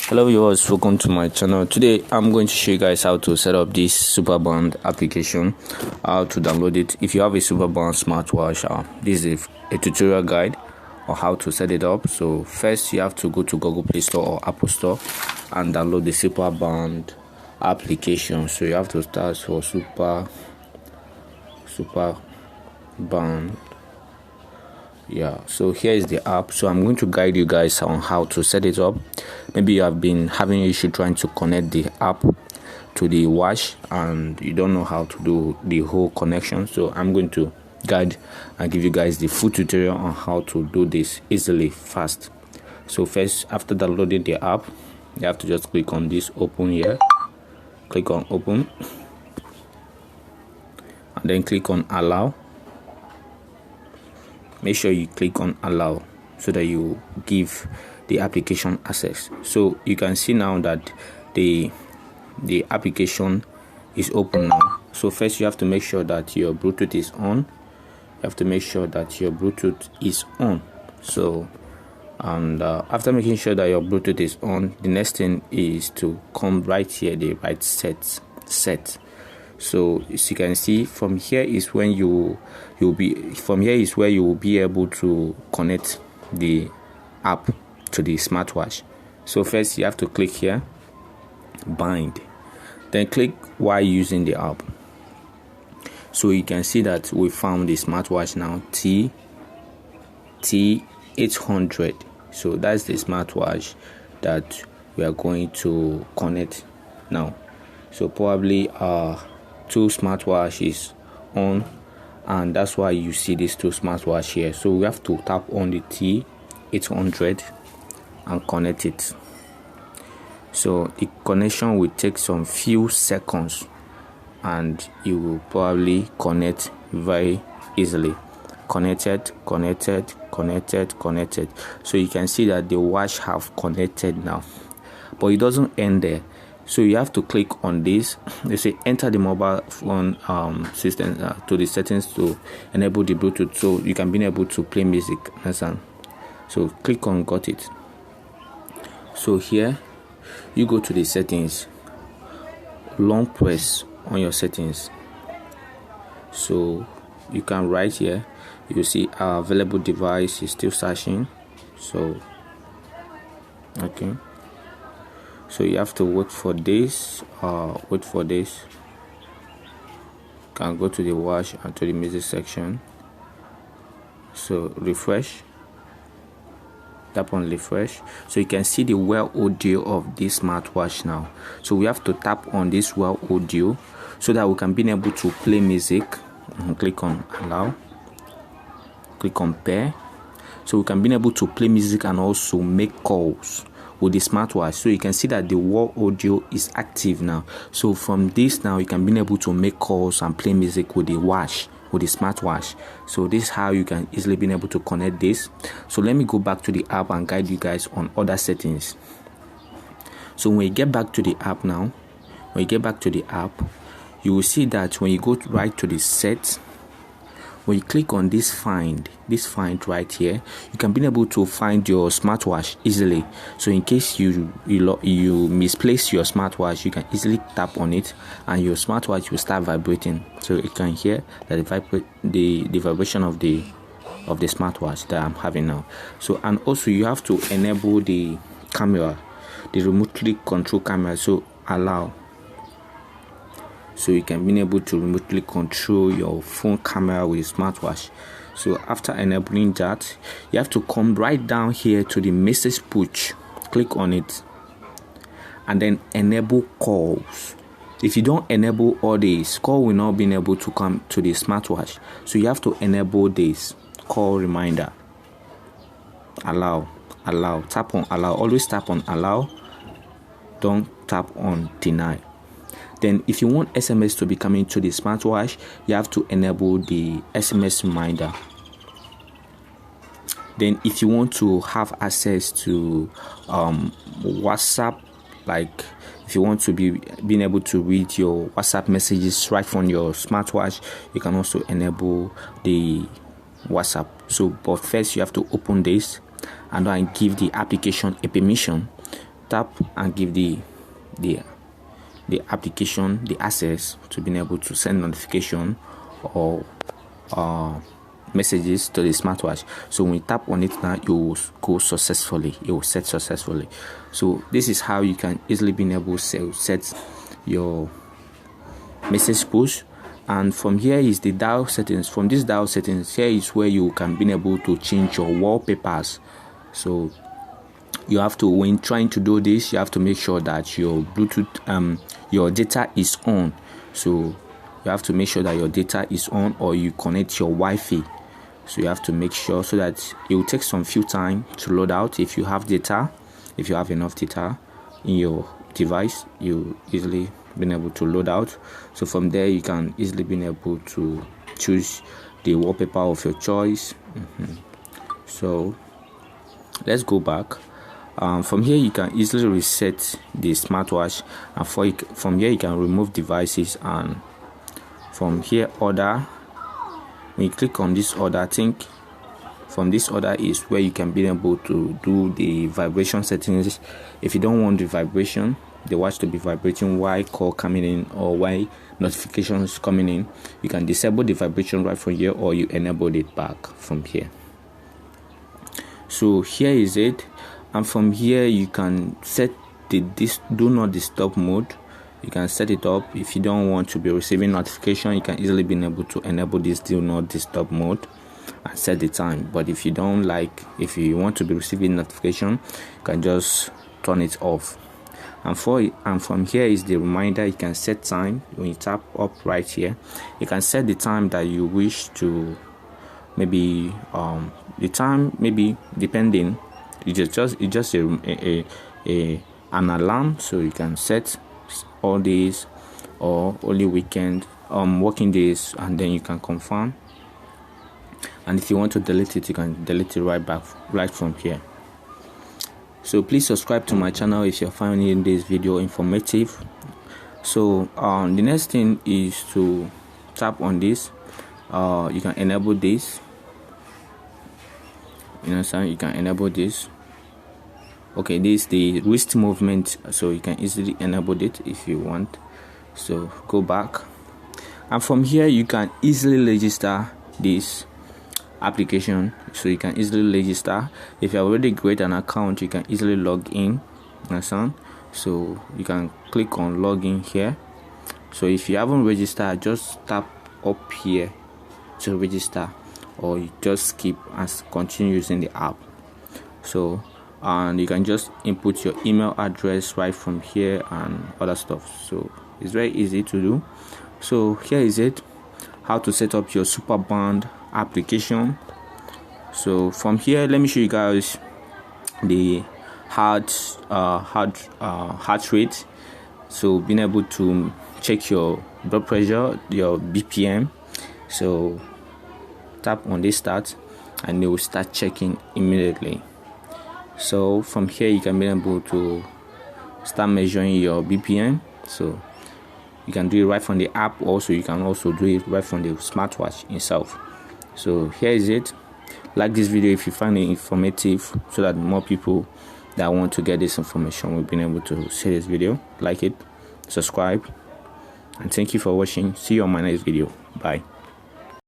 Hello viewers, welcome to my channel. Today I'm going to show you guys how to set up this SuperBand application, how to download it. If you have a SuperBand smartwatch, this is a tutorial guide on how to set it up. So first you have to go to Google Play Store or Apple Store and download the SuperBand application. So you have to start for SuperBand. Yeah, so here is the app. So I'm going to guide you guys on how to set it up. Maybe you have been having an issue trying to connect the app to the watch and you don't know how to do the whole connection. So I'm going to guide and give you guys the full tutorial on how to do this easily, fast. So first, after downloading the app, you have to just click on this open here. Click on open and then click on allow. Make sure you click on allow so that you give the application access. So you can see now that the application is open now. So first you have to make sure that your Bluetooth is on. You have to make sure that your Bluetooth is on. So after making sure that your Bluetooth is on, the next thing is to come right here, the right set. So as you can see, from here is when you will be able to connect the app to the smartwatch. So first you have to click here, bind, then click while using the app. So you can see that we found the smartwatch now, T800. So that's the smartwatch that we are going to connect now. So probably two smartwatch is on, and that's why you see these two smartwatch here. So we have to tap on the T800 and connect it. So the connection will take some few seconds and you will probably connect very easily. Connected. So you can see that the watch have connected now, but it doesn't end there. So you have to click on this. They say enter the mobile phone system to the settings to enable the Bluetooth, so you can be able to play music. Understand? So click on got it. So here you go to the settings, long press on your settings. So you can write here. You see our available device is still searching. So okay. So you have to wait for this. You can go to the watch and to the music section. So refresh. Tap on refresh. So you can see the well audio of this smartwatch now. So we have to tap on this well audio so that we can be able to play music. Click on allow. Click on pair. So we can be able to play music and also make calls with the smartwatch. So you can see that the wall audio is active now. So from this now you can be able to make calls and play music with the watch, with the smartwatch. So this is how you can easily be able to connect this. So let me go back to the app and guide you guys on other settings. So when you get back to the app now, you will see that when you go right to the set, when you click on this find right here, you can be able to find your smartwatch easily. So in case you misplace your smartwatch, you can easily tap on it and your smartwatch will start vibrating. So you can hear that the vibration of the smartwatch that I'm having now. So and also you have to enable the camera, the remotely control camera. So allow. So you can be able to remotely control your phone camera with a smartwatch. So after enabling that, you have to come right down here to the message push. Click on it and then enable calls. If you don't enable all these, call will not be able to come to the smartwatch. So you have to enable this call reminder. Allow. Tap on allow. Always tap on allow. Don't tap on deny. Then if you want SMS to be coming to the smartwatch, you have to enable the SMS reminder. Then if you want to have access to WhatsApp, like if you want to be being able to read your WhatsApp messages right from your smartwatch, you can also enable the WhatsApp. So but first you have to open this and then give the application a permission tap and give the application the access to being able to send notification or messages to the smartwatch. So when you tap on it now, it will go successfully, it will set successfully. So this is how you can easily be able to set your message push. And from here is the dial settings. From this dial settings, here is where you can be able to change your wallpapers. So you have to, when trying to do this, you have to make sure that your Bluetooth your data is on. So you have to make sure that your data is on, or you connect your Wi-Fi. So you have to make sure, so that it will take some few time to load out. If you have data, if you have enough data in your device, you easily been able to load out. So from there you can easily be able to choose the wallpaper of your choice. So let's go back. From here you can easily reset the smartwatch, and from here you can remove devices, and from here order. When you click on this order, I think from this order is where you can be able to do the vibration settings. If you don't want the vibration, the watch to be vibrating while call coming in or while notifications coming in, you can disable the vibration right from here, or you enable it back from here. So here is it, and from here you can set the do not disturb mode. You can set it up. If you don't want to be receiving notification, you can easily be able to enable this do not disturb mode and set the time. But if you don't like, if you want to be receiving notification, you can just turn it off. And from here is the reminder. You can set time. When you tap up right here, you can set the time that you wish to, maybe the time, maybe depending, it's just an alarm. So you can set all days or only weekend working days, and then you can confirm. And if you want to delete it, you can delete it right from here. So please subscribe to my channel if you're finding this video informative. So the next thing is to tap on this. You can enable this. You can enable this. Okay, this is the wrist movement, so you can easily enable it if you want. So go back, and from here you can easily register this application. So you can easily register. If you already create an account, you can easily log in. So you can click on login here. So if you haven't registered, just tap up here to register, or you just skip and continue using the app. So and you can just input your email address right from here and other stuff. So it's very easy to do. So here is it, how to set up your SuperBand application. So from here, let me show you guys the heart rate. So being able to check your blood pressure, your BPM. So tap on this start, and it will start checking immediately. So from here you can be able to start measuring your BPM. So you can do it right from the app. Also, you can also do it right from the smartwatch itself. So here is it. Like this video if you find it informative, so that more people that want to get this information will be able to see this video. Like it, subscribe, and thank you for watching. See you on my next video. Bye.